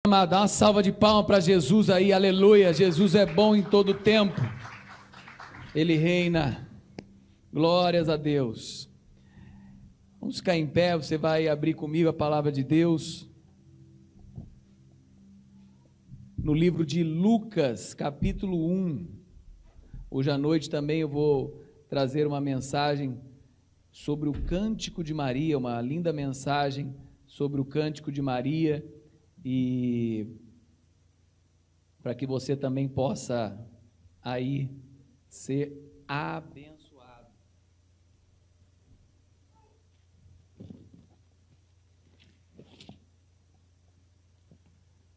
Dá uma salva de palmas para Jesus aí, aleluia. Jesus é bom em todo tempo, Ele reina, glórias a Deus. Vamos ficar em pé, você vai abrir comigo a palavra de Deus, no livro de Lucas, capítulo 1, hoje à noite também eu vou trazer uma mensagem sobre o Cântico de Maria, uma linda mensagem sobre o Cântico de Maria, e para que você também possa aí ser abençoado.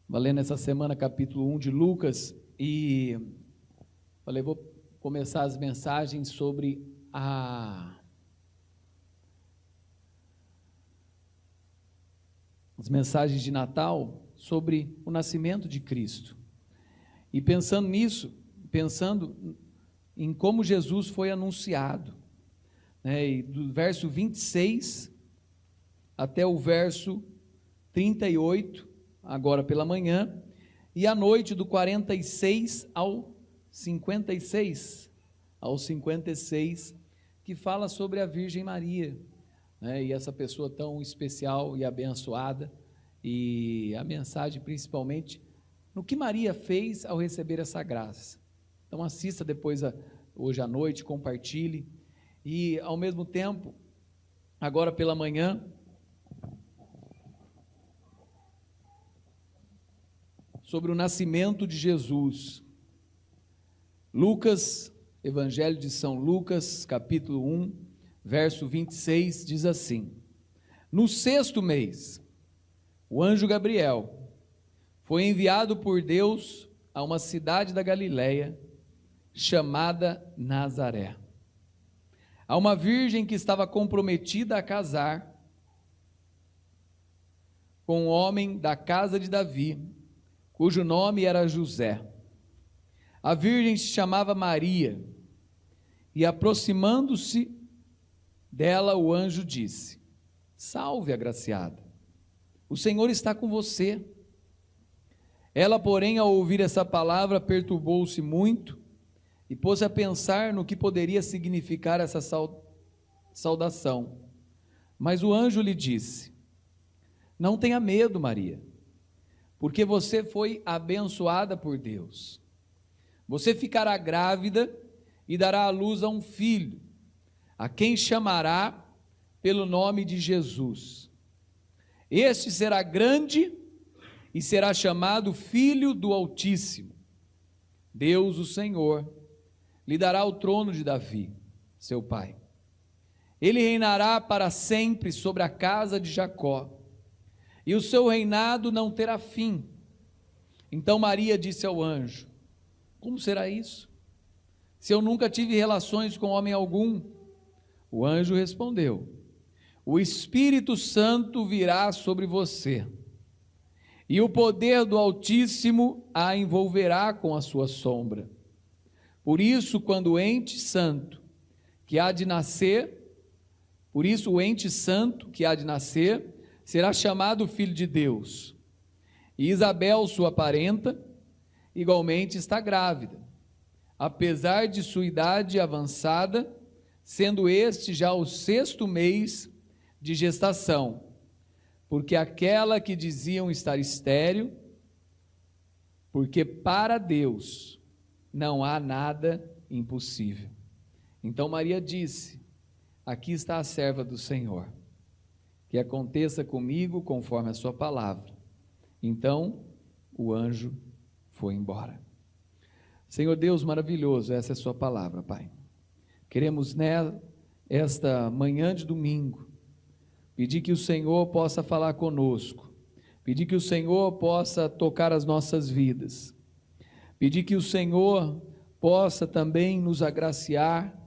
Valendo essa semana capítulo 1 de Lucas, e falei, vou começar as mensagens sobre as mensagens de Natal, sobre o nascimento de Cristo. E pensando nisso, pensando em como Jesus foi anunciado, né? E do verso 26 até o verso 38, agora pela manhã, e à noite do 46 ao 56, que fala sobre a Virgem Maria, né? E essa pessoa tão especial e abençoada, e a mensagem principalmente no que Maria fez ao receber essa graça. Então assista depois hoje à noite, compartilhe, e ao mesmo tempo, agora pela manhã, sobre o nascimento de Jesus. Lucas, Evangelho de São Lucas, capítulo 1, verso 26, diz assim: no 6º mês, o anjo Gabriel foi enviado por Deus a uma cidade da Galileia, chamada Nazaré, a uma virgem que estava comprometida a casar com um homem da casa de Davi, cujo nome era José. A virgem se chamava Maria, e aproximando-se dela, o anjo disse: salve, agraciada, o Senhor está com você. Ela, porém, ao ouvir essa palavra, perturbou-se muito e pôs-se a pensar no que poderia significar essa saudação. Mas o anjo lhe disse: não tenha medo, Maria, porque você foi abençoada por Deus. Você ficará grávida e dará à luz a um filho, a quem chamará pelo nome de Jesus. Este será grande e será chamado Filho do Altíssimo. Deus, o Senhor, lhe dará o trono de Davi, seu pai. Ele reinará para sempre sobre a casa de Jacó, e o seu reinado não terá fim. Então Maria disse ao anjo: como será isso, se eu nunca tive relações com homem algum? O anjo respondeu: o Espírito Santo virá sobre você, e o poder do Altíssimo a envolverá com a sua sombra. Por isso, o ente santo que há de nascer será chamado Filho de Deus. E Isabel, sua parenta, igualmente está grávida, apesar de sua idade avançada, sendo este já o 6º mês de gestação, porque aquela que diziam estar estéril, porque para Deus não há nada impossível. Então Maria disse: aqui está a serva do Senhor, que aconteça comigo conforme a sua palavra. Então o anjo foi embora. Senhor Deus maravilhoso, essa é a sua palavra, Pai. Queremos esta manhã de domingo pedir que o Senhor possa falar conosco, pedir que o Senhor possa tocar as nossas vidas, pedir que o Senhor possa também nos agraciar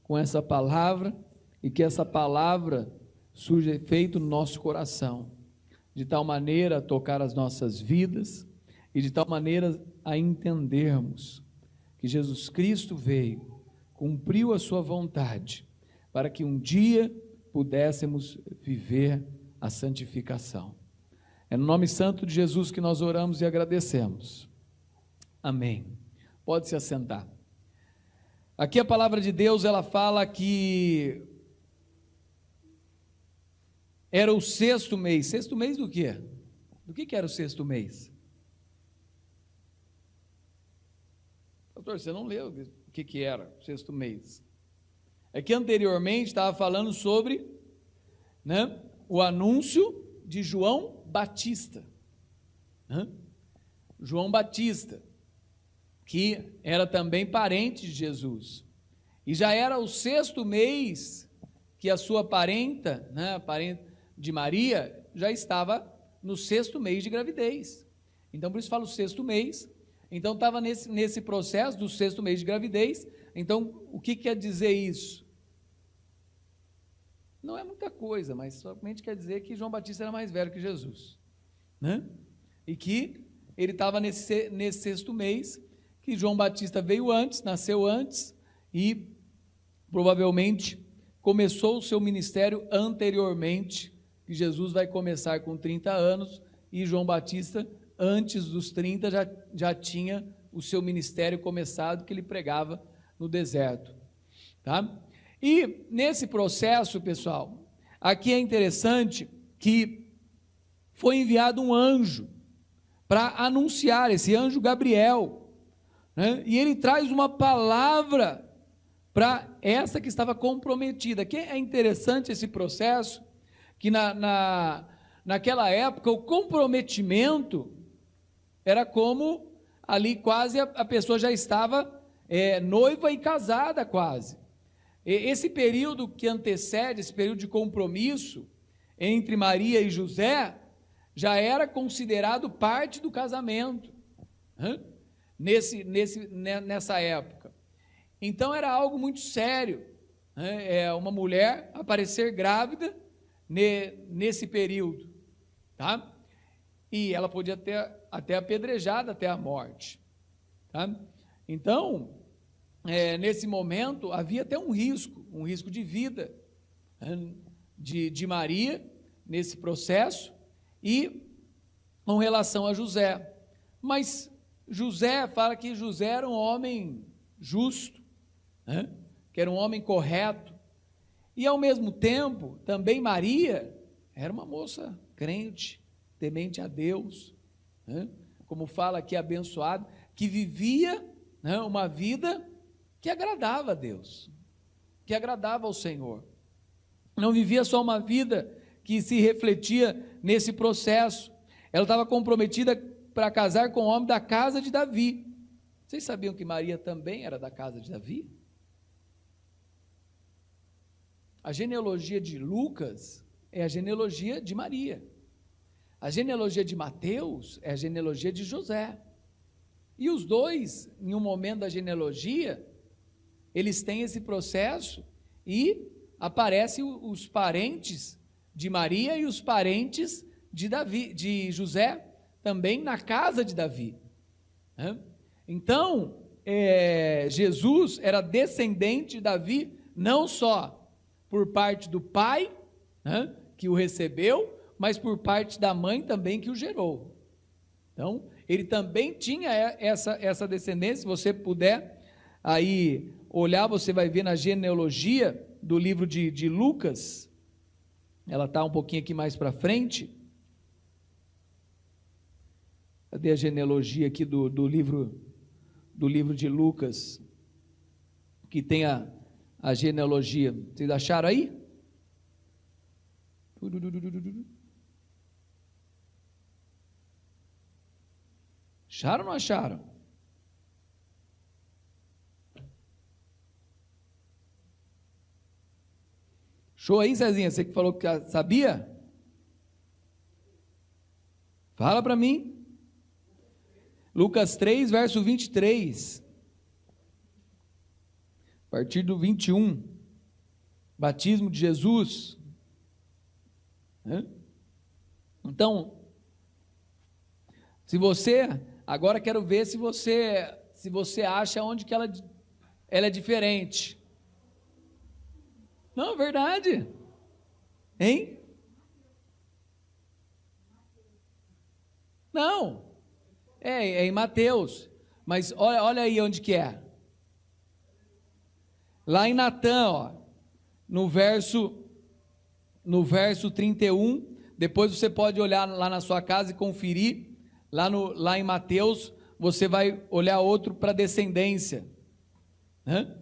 com essa palavra, e que essa palavra surja efeito no nosso coração, de tal maneira a tocar as nossas vidas, e de tal maneira a entendermos que Jesus Cristo veio, cumpriu a sua vontade, para que um dia pudéssemos viver a santificação. É no nome santo de Jesus que nós oramos e agradecemos. Amém. Pode se assentar. Aqui a palavra de Deus, ela fala que era o sexto mês. Sexto mês do quê? Do que era o sexto mês? Pastor, você não leu o que era o sexto mês. É que anteriormente estava falando sobre, né, o anúncio de João Batista. João Batista, que era também parente de Jesus. E já era o sexto mês que a sua parenta, né, a parente de Maria, já estava no sexto mês de gravidez. Então, por isso fala o sexto mês. Então, estava nesse processo do sexto mês de gravidez. Então, o que quer dizer isso? Não é muita coisa, mas somente quer dizer que João Batista era mais velho que Jesus, né? E que ele estava nesse sexto mês, que João Batista veio antes, nasceu antes, e provavelmente começou o seu ministério anteriormente, que Jesus vai começar com 30 anos, e João Batista, antes dos 30, já tinha o seu ministério começado, que ele pregava no deserto, tá? E nesse processo, pessoal, aqui é interessante que foi enviado um anjo para anunciar, esse anjo Gabriel, né? E ele traz uma palavra para essa que estava comprometida. Que é interessante esse processo, que naquela época o comprometimento era como ali quase a pessoa já estava noiva e casada quase. Esse período que antecede, esse período de compromisso entre Maria e José, já era considerado parte do casamento, nessa época. Então era algo muito sério, uma mulher aparecer grávida nesse período, tá? E ela podia ter até apedrejada até a morte, tá? Então, nesse momento, havia até um risco de vida, de Maria, nesse processo, e com relação a José. Mas José, fala que José era um homem justo, que era um homem correto, e ao mesmo tempo, também Maria era uma moça crente, temente a Deus, como fala aqui, abençoada, que vivia, uma vida que agradava a Deus, que agradava ao Senhor. Não vivia só uma vida que se refletia nesse processo. Ela estava comprometida para casar com o homem da casa de Davi. Vocês sabiam que Maria também era da casa de Davi? A genealogia de Lucas é a genealogia de Maria. A genealogia de Mateus é a genealogia de José. E os dois, em um momento da genealogia, eles têm esse processo e aparecem os parentes de Maria e os parentes de José, também na casa de Davi. Então, Jesus era descendente de Davi, não só por parte do pai, que o recebeu, mas por parte da mãe também que o gerou. Então, ele também tinha essa descendência. Se você puder aí olhar, você vai ver na genealogia do livro de Lucas, ela está um pouquinho aqui mais para frente. Cadê a genealogia aqui do livro de Lucas, que tem a genealogia? Vocês acharam aí? Acharam ou não acharam? Show aí, Zezinha, você que falou que sabia? Fala para mim. Lucas 3, verso 23. A partir do 21. Batismo de Jesus. Então, se você, agora quero ver se você acha onde que ela é diferente. Não, é verdade. Hein? Não, é em Mateus, mas olha aí onde que é. Lá em Natã, ó, no verso 31, depois você pode olhar lá na sua casa e conferir, lá em Mateus, você vai olhar outro para descendência, né?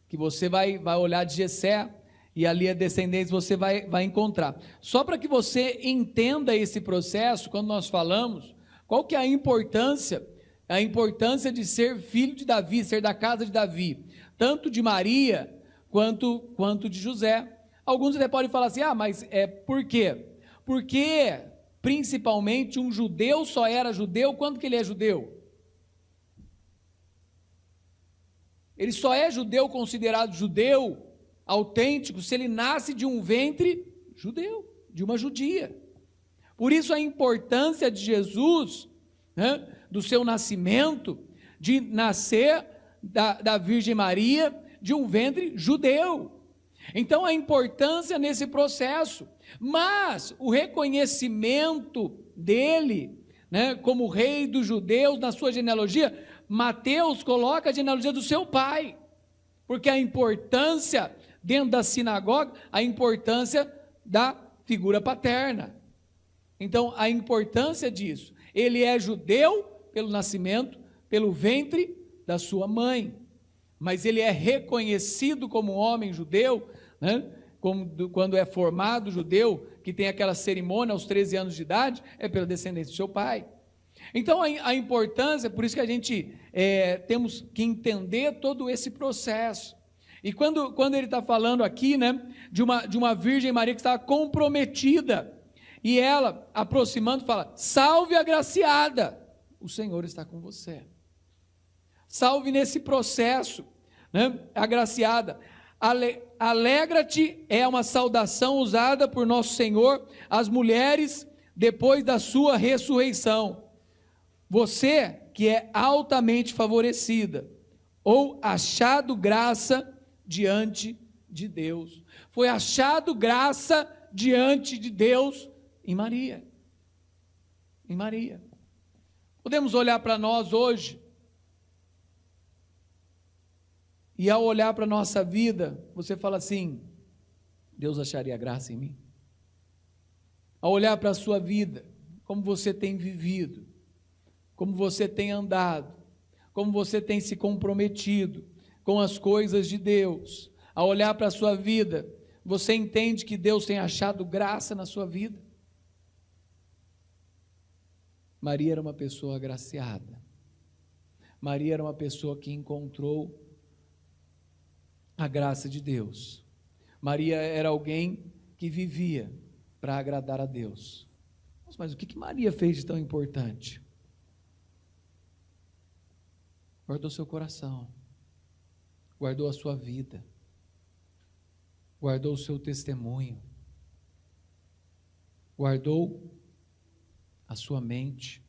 Que você vai olhar de Jessé, e ali a descendência você vai encontrar. Só para que você entenda esse processo, quando nós falamos, qual que é a importância de ser filho de Davi, ser da casa de Davi, tanto de Maria, quanto de José. Alguns até podem falar assim, mas por quê? Porque, principalmente, um judeu só era judeu quando que ele é judeu? Ele só é judeu, considerado judeu, autêntico, se ele nasce de um ventre judeu, de uma judia. Por isso a importância de Jesus, né, do seu nascimento, de nascer da Virgem Maria, de um ventre judeu. Então a importância nesse processo, mas o reconhecimento dele, né, como rei dos judeus, na sua genealogia, Mateus coloca a genealogia do seu pai, porque a importância dentro da sinagoga, a importância da figura paterna. Então a importância disso, ele é judeu pelo nascimento, pelo ventre da sua mãe, mas ele é reconhecido como homem judeu, né? Quando é formado judeu, que tem aquela cerimônia aos 13 anos de idade, é pela descendência do seu pai. Então a importância, por isso que a gente temos que entender todo esse processo. E quando ele está falando aqui, né, de uma Virgem Maria que estava comprometida, e ela, aproximando, fala, salve agraciada, o Senhor está com você. Salve nesse processo, né, agraciada. Alegra-te é uma saudação usada por nosso Senhor às mulheres depois da sua ressurreição. Você que é altamente favorecida, ou achado graça diante de Deus. Foi achado graça diante de Deus em Maria. Em Maria. Podemos olhar para nós hoje, e ao olhar para a nossa vida, você fala assim, Deus acharia graça em mim? Ao olhar para a sua vida, como você tem vivido, como você tem andado, como você tem se comprometido com as coisas de Deus, ao olhar para a sua vida, você entende que Deus tem achado graça na sua vida? Maria era uma pessoa agraciada, Maria era uma pessoa que encontrou a graça de Deus. Maria era alguém que vivia para agradar a Deus. Mas o que Maria fez de tão importante? Guardou seu coração, guardou a sua vida, guardou o seu testemunho, guardou a sua mente.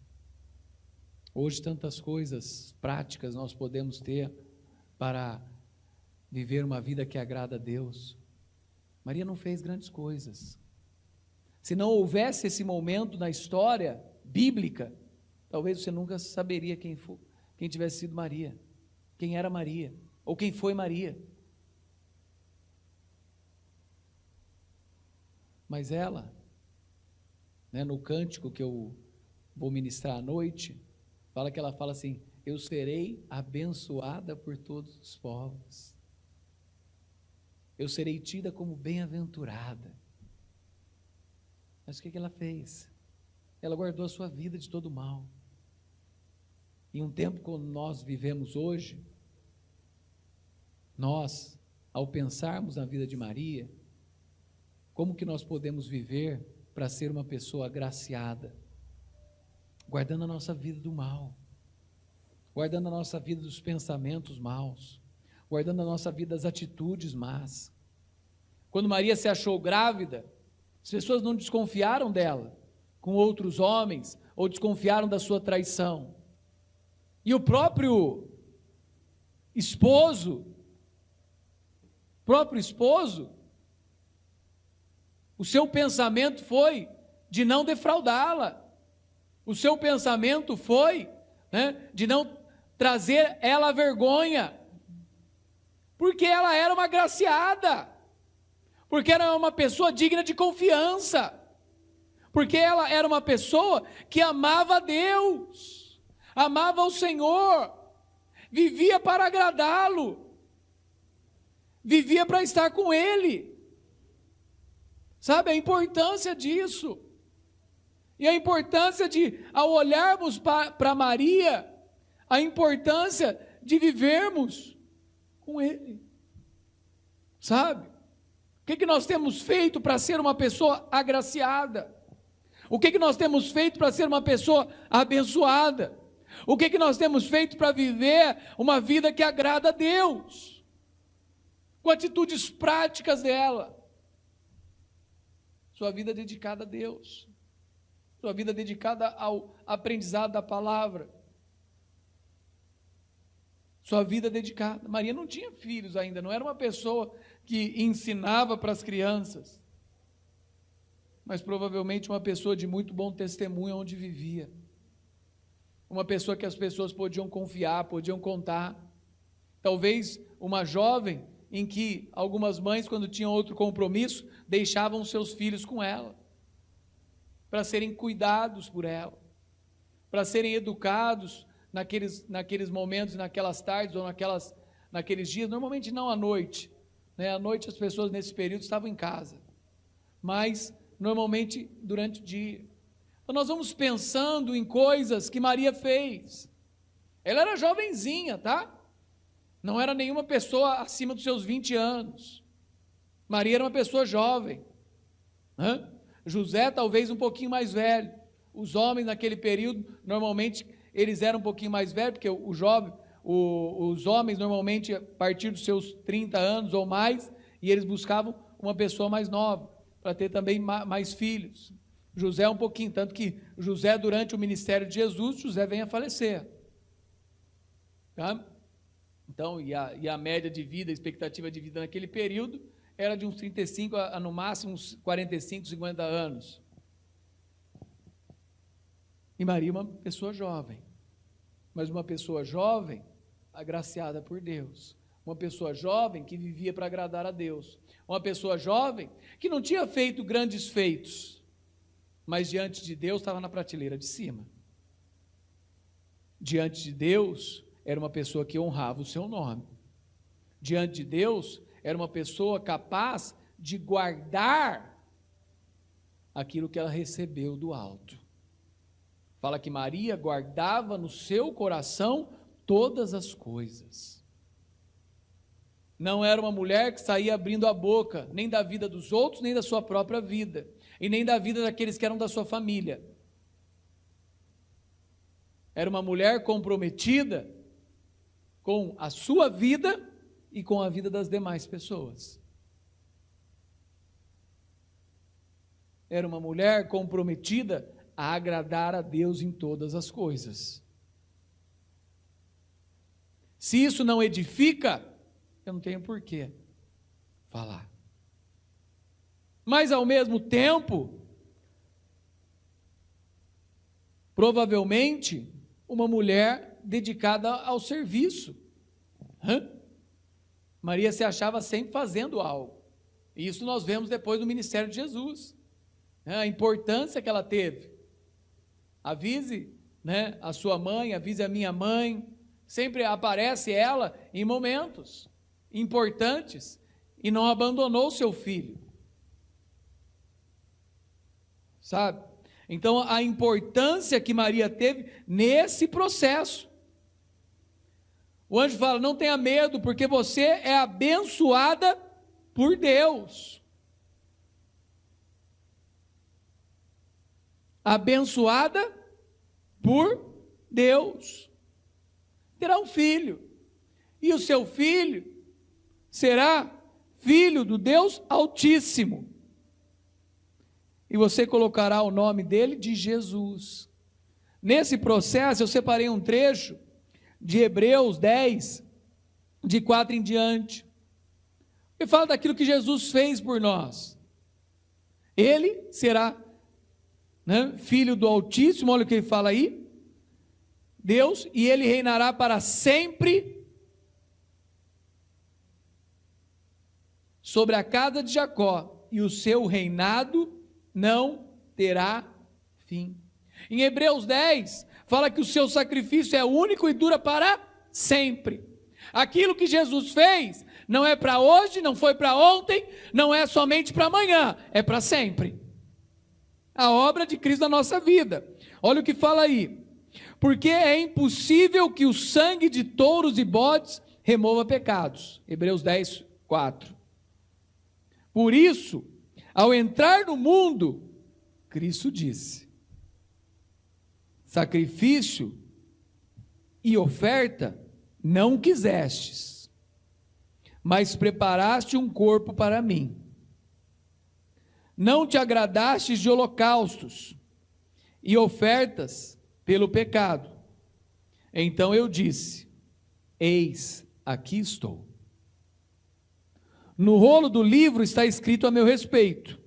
Hoje tantas coisas práticas nós podemos ter para viver uma vida que agrada a Deus. Maria não fez grandes coisas. Se não houvesse esse momento na história bíblica, talvez você nunca saberia quem tivesse sido Maria, quem era Maria, ou quem foi Maria. Mas ela, né, no cântico que eu vou ministrar à noite, ela fala assim, eu serei abençoada por todos os povos. Eu serei tida como bem-aventurada. Mas o que ela fez? Ela guardou a sua vida de todo mal. Em um tempo como nós vivemos hoje, nós, ao pensarmos na vida de Maria, como que nós podemos viver para ser uma pessoa agraciada? Guardando a nossa vida do mal, guardando a nossa vida dos pensamentos maus, guardando a nossa vida das atitudes más. Quando Maria se achou grávida, as pessoas não desconfiaram dela com outros homens, ou desconfiaram da sua traição. E o próprio esposo, o seu pensamento foi de não defraudá-la. O seu pensamento foi, de não trazer ela à vergonha, porque ela era uma agraciada, porque era uma pessoa digna de confiança, porque ela era uma pessoa que amava a Deus, amava o Senhor, vivia para agradá-lo, vivia para estar com Ele. Sabe a importância disso? E a importância de, ao olharmos para Maria, a importância de vivermos com Ele. Sabe? O que nós temos feito para ser uma pessoa agraciada? O que nós temos feito para ser uma pessoa abençoada? O que nós temos feito para viver uma vida que agrada a Deus? Com atitudes práticas dela. Sua vida dedicada a Deus. Sua vida dedicada ao aprendizado da palavra. Sua vida dedicada. Maria não tinha filhos ainda, não era uma pessoa que ensinava para as crianças, mas provavelmente uma pessoa de muito bom testemunho onde vivia. Uma pessoa que as pessoas podiam confiar, podiam contar. Talvez uma jovem em que algumas mães, quando tinham outro compromisso, deixavam seus filhos com ela, para serem cuidados por ela, para serem educados naqueles momentos, naquelas tardes ou naqueles dias, normalmente não à noite, à noite as pessoas nesse período estavam em casa, mas normalmente durante o dia. Então nós vamos pensando em coisas que Maria fez. Ela era jovenzinha, tá? Não era nenhuma pessoa acima dos seus 20 anos. Maria era uma pessoa jovem. José talvez um pouquinho mais velho. Os homens naquele período, normalmente, eles eram um pouquinho mais velhos, porque os homens normalmente a partir dos seus 30 anos ou mais, e eles buscavam uma pessoa mais nova, para ter também mais filhos. José um pouquinho, tanto que José, durante o ministério de Jesus, José vem a falecer. Tá? Então, e a média de vida, a expectativa de vida naquele período, era de uns 35 a no máximo uns 45, 50 anos. E Maria uma pessoa jovem, mas uma pessoa jovem agraciada por Deus, uma pessoa jovem que vivia para agradar a Deus, uma pessoa jovem que não tinha feito grandes feitos, mas diante de Deus estava na prateleira de cima. Diante de Deus era uma pessoa que honrava o seu nome. Diante de Deus era uma pessoa capaz de guardar aquilo que ela recebeu do alto. Fala que Maria guardava no seu coração todas as coisas. Não era uma mulher que saía abrindo a boca, nem da vida dos outros, nem da sua própria vida, e nem da vida daqueles que eram da sua família. Era uma mulher comprometida com a sua vida e com a vida das demais pessoas. Era uma mulher comprometida a agradar a Deus em todas as coisas. Se isso não edifica, eu não tenho por que falar. Mas ao mesmo tempo, provavelmente, uma mulher dedicada ao serviço. Maria se achava sempre fazendo algo. E isso nós vemos depois do ministério de Jesus. A importância que ela teve. Avise a sua mãe, avise a minha mãe. Sempre aparece ela em momentos importantes e não abandonou seu filho. Sabe? Então, a importância que Maria teve nesse processo. O anjo fala, não tenha medo, porque você é abençoada por Deus. Abençoada por Deus. Terá um filho. E o seu filho será filho do Deus Altíssimo. E você colocará o nome dele de Jesus. Nesse processo, eu separei um trecho de Hebreus 10, de 4 em diante. Ele fala daquilo que Jesus fez por nós. Ele será, né? Filho do Altíssimo, olha o que ele fala aí, Deus, e ele reinará para sempre sobre a casa de Jacó, e o seu reinado não terá fim. Em Hebreus 10, fala que o seu sacrifício é único e dura para sempre. Aquilo que Jesus fez não é para hoje, não foi para ontem, não é somente para amanhã, é para sempre. A obra de Cristo na nossa vida. Olha o que fala aí. Porque é impossível que o sangue de touros e bodes remova pecados. Hebreus 10, 4. Por isso, ao entrar no mundo, Cristo disse: sacrifício e oferta não quisestes, mas preparaste um corpo para mim. Não te agradastes de holocaustos e ofertas pelo pecado. Então eu disse: eis, aqui estou. No rolo do livro está escrito a meu respeito: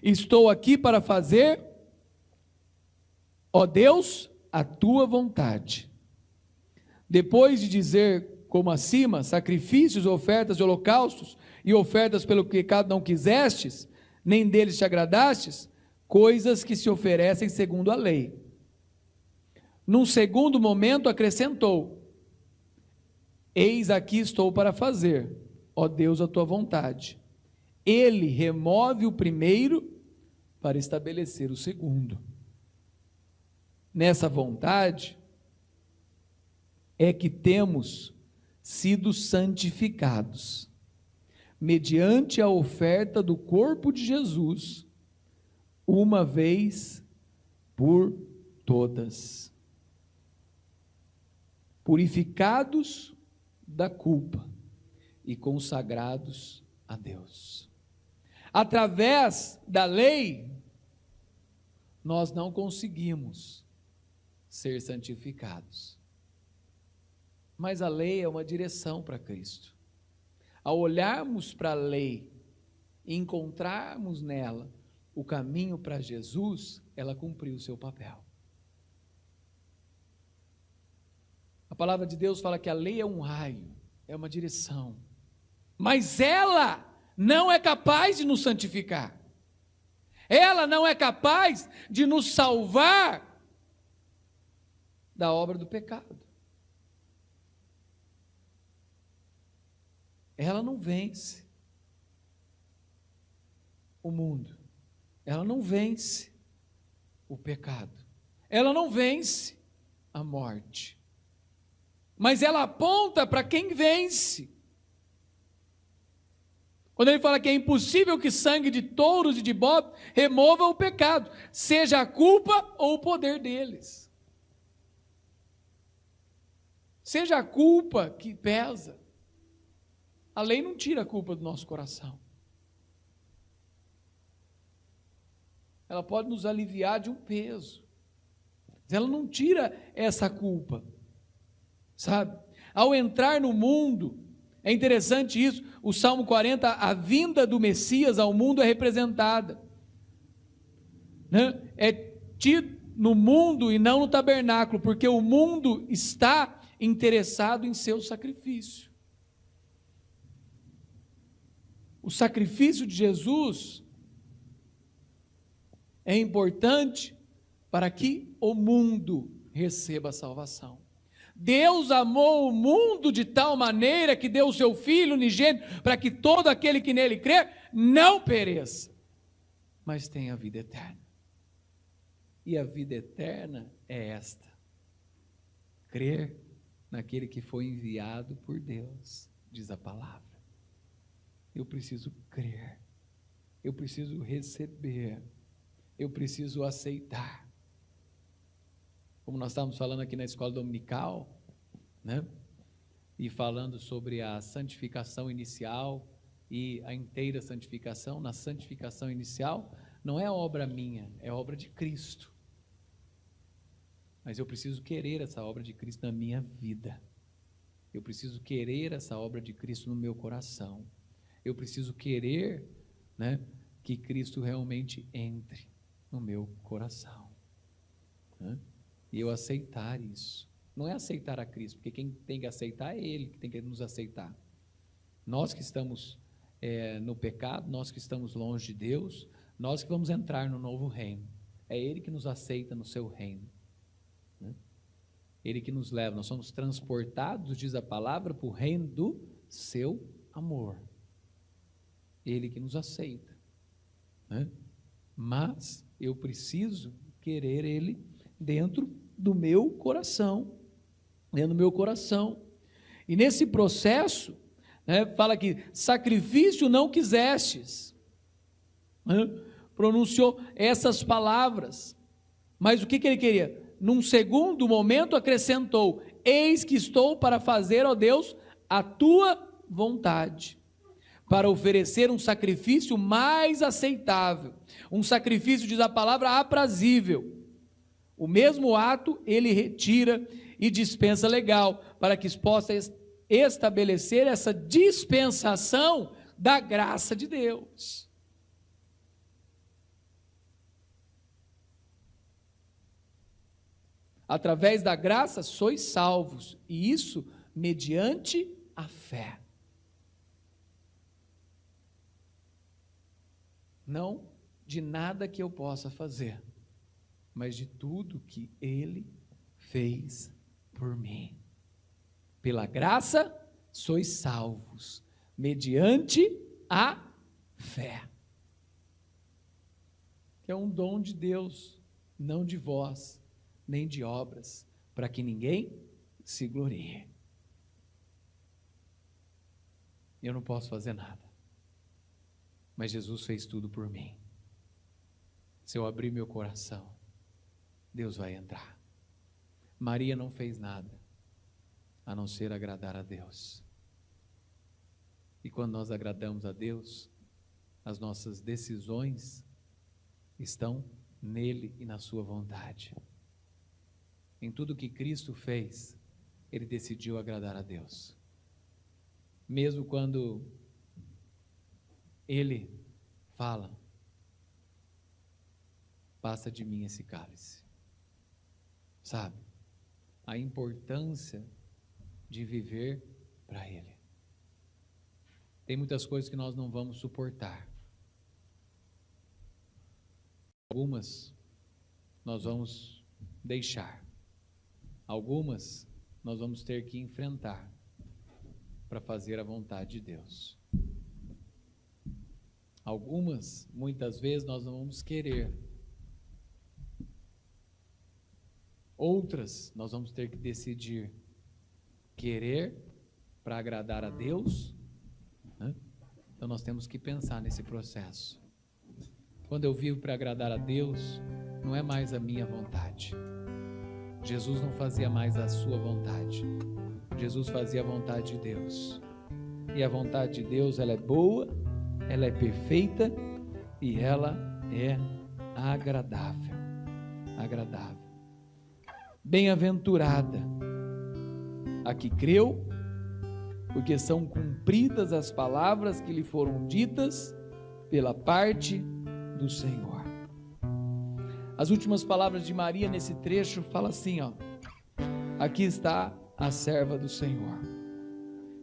estou aqui para fazer, ó Deus, a tua vontade. Depois de dizer, como acima, sacrifícios, ofertas de holocaustos e ofertas pelo pecado não quisestes, nem deles te agradastes, coisas que se oferecem segundo a lei. Num segundo momento acrescentou: eis aqui estou para fazer, ó Deus, a tua vontade. Ele remove o primeiro para estabelecer o segundo. Nessa vontade é que temos sido santificados, mediante a oferta do corpo de Jesus, uma vez por todas. Purificados da culpa e consagrados a Deus. Através da lei, nós não conseguimos ser santificados. Mas a lei é uma direção para Cristo. Ao olharmos para a lei e encontrarmos nela o caminho para Jesus, ela cumpriu o seu papel. A palavra de Deus fala que a lei é um raio, é uma direção, mas ela não é capaz de nos santificar, ela não é capaz de nos salvar da obra do pecado. Ela não vence o mundo, ela não vence o pecado, ela não vence a morte, mas ela aponta para quem vence. Quando ele fala que é impossível que sangue de touros e de bodes remova o pecado, seja a culpa ou o poder deles, seja a culpa que pesa. A lei não tira a culpa do nosso coração. Ela pode nos aliviar de um peso, mas ela não tira essa culpa, sabe? Ao entrar no mundo, é interessante isso, o Salmo 40, a vinda do Messias ao mundo é representada, né? É tido no mundo e não no tabernáculo, porque o mundo está interessado em seu sacrifício. O sacrifício de Jesus é importante para que o mundo receba a salvação. Deus amou o mundo de tal maneira que deu o seu Filho unigênito para que todo aquele que nele crer não pereça, mas tenha a vida eterna. E a vida eterna é esta: crer naquele que foi enviado por Deus, diz a palavra. Eu preciso crer, eu preciso receber, eu preciso aceitar. Como nós estávamos falando aqui na escola dominical, né? E falando sobre a santificação inicial e a inteira santificação. Na santificação inicial, não é obra minha, é obra de Cristo. Mas eu preciso querer essa obra de Cristo na minha vida. Eu preciso querer essa obra de Cristo no meu coração. Eu preciso querer, né, que Cristo realmente entre. no meu coração. E eu aceitar isso. Não é aceitar a Cristo, porque quem tem que aceitar é Ele que tem que nos aceitar. Nós que estamos no pecado, nós que estamos longe de Deus, nós que vamos entrar no novo reino. É Ele que nos aceita no seu reino. Ele que nos leva, nós somos transportados, diz a palavra, para o reino do seu amor. Ele que nos aceita. Mas eu preciso querer Ele dentro do meu coração. Dentro do meu coração. E nesse processo, fala que sacrifício não quisestes. Pronunciou essas palavras. Mas o que ele queria? Num segundo momento acrescentou: eis que estou para fazer, ó Deus, a tua vontade, para oferecer um sacrifício mais aceitável, um sacrifício, diz a palavra, aprazível. O mesmo ato ele retira e dispensa legal, para que possa estabelecer essa dispensação da graça de Deus. Através da graça sois salvos, e isso mediante a fé. Não de nada que eu possa fazer, mas de tudo que Ele fez por mim. Pela graça sois salvos, mediante a fé. Que é um dom de Deus, não de vós, nem de obras, para que ninguém se glorie. Eu não posso fazer nada, mas Jesus fez tudo por mim. Se eu abrir meu coração, Deus vai entrar. Maria não fez nada, a não ser agradar a Deus. E quando nós agradamos a Deus, as nossas decisões estão nele e na sua vontade. Em tudo que Cristo fez, Ele decidiu agradar a Deus. Mesmo quando Ele fala: passa de mim esse cálice. Sabe? A importância de viver para Ele. Tem muitas coisas que nós não vamos suportar. Algumas nós vamos deixar. Algumas nós vamos ter que enfrentar para fazer a vontade de Deus. Algumas, muitas vezes, nós não vamos querer. Outras, nós vamos ter que decidir querer para agradar a Deus. Então nós temos que pensar nesse processo. Quando eu vivo para agradar a Deus, não é mais a minha vontade. Jesus não fazia mais a sua vontade. Jesus fazia a vontade de Deus. E a vontade de Deus, ela é boa, ela é perfeita e ela é agradável. Agradável. Bem-aventurada a que creu, porque são cumpridas as palavras que lhe foram ditas pela parte do Senhor. As últimas palavras de Maria nesse trecho fala assim, aqui está a serva do Senhor,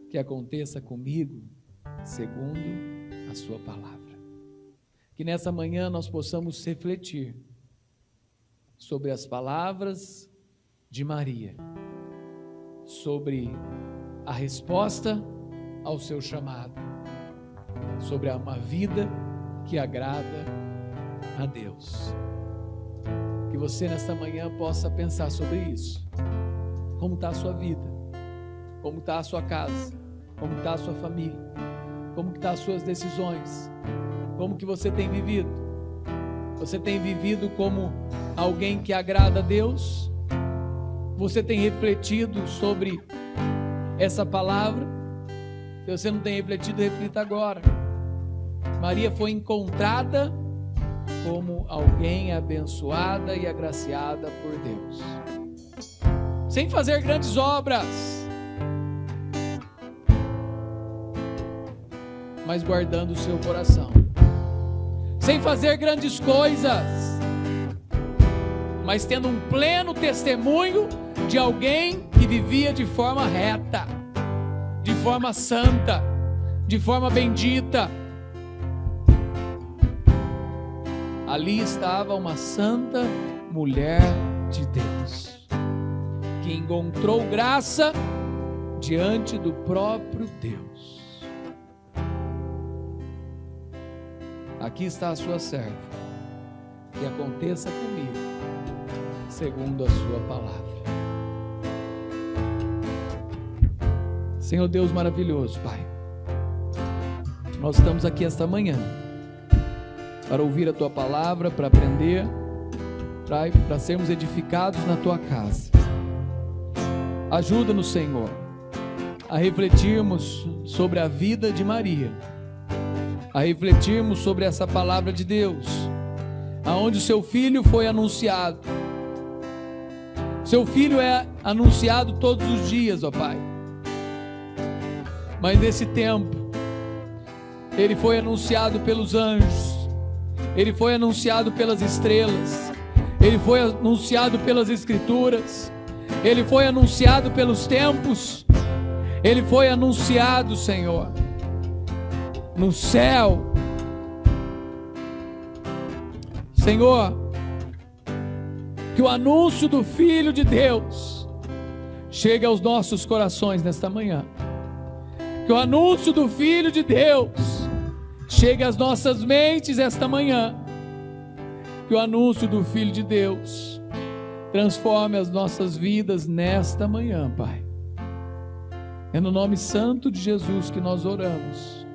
que aconteça comigo segundo a sua palavra. Que nessa manhã nós possamos refletir sobre as palavras de Maria, sobre a resposta ao seu chamado, sobre uma vida que agrada a Deus. Que você nesta manhã possa pensar sobre isso. Como está a sua vida? Como está a sua casa? Como está a sua família? Como estão as suas decisões? Como que você tem vivido? Você tem vivido como alguém que agrada a Deus? Você tem refletido sobre essa palavra? Se você não tem refletido, reflita agora. Maria foi encontrada como alguém abençoada e agraciada por Deus, sem fazer grandes obras, mas guardando o seu coração, sem fazer grandes coisas, mas tendo um pleno testemunho de alguém que vivia de forma reta, de forma santa, de forma bendita. Ali estava uma santa mulher de Deus, que encontrou graça diante do próprio Deus. Aqui está a sua serva, que aconteça comigo, segundo a sua palavra. Senhor Deus maravilhoso, Pai, nós estamos aqui esta manhã para ouvir a Tua palavra, para aprender, para sermos edificados na Tua casa. Ajuda-nos, Senhor, a refletirmos sobre a vida de Maria, a refletirmos sobre essa palavra de Deus, aonde o Seu Filho foi anunciado. Seu Filho é anunciado todos os dias, ó Pai, mas nesse tempo, Ele foi anunciado pelos anjos, Ele foi anunciado pelas estrelas, Ele foi anunciado pelas escrituras, Ele foi anunciado pelos tempos, Ele foi anunciado, Senhor, no céu. Senhor, que o anúncio do Filho de Deus chegue aos nossos corações nesta manhã. Que o anúncio do Filho de Deus chegue às nossas mentes esta manhã. Que o anúncio do Filho de Deus transforme as nossas vidas nesta manhã, Pai. É no nome santo de Jesus que nós oramos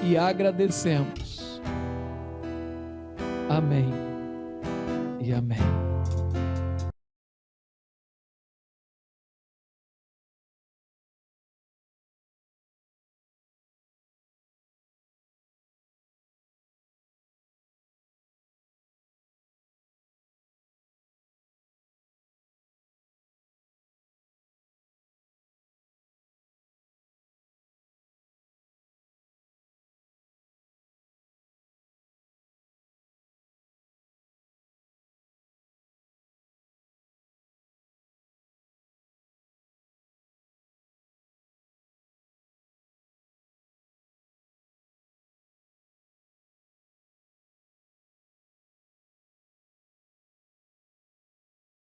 e agradecemos. Amém e amém.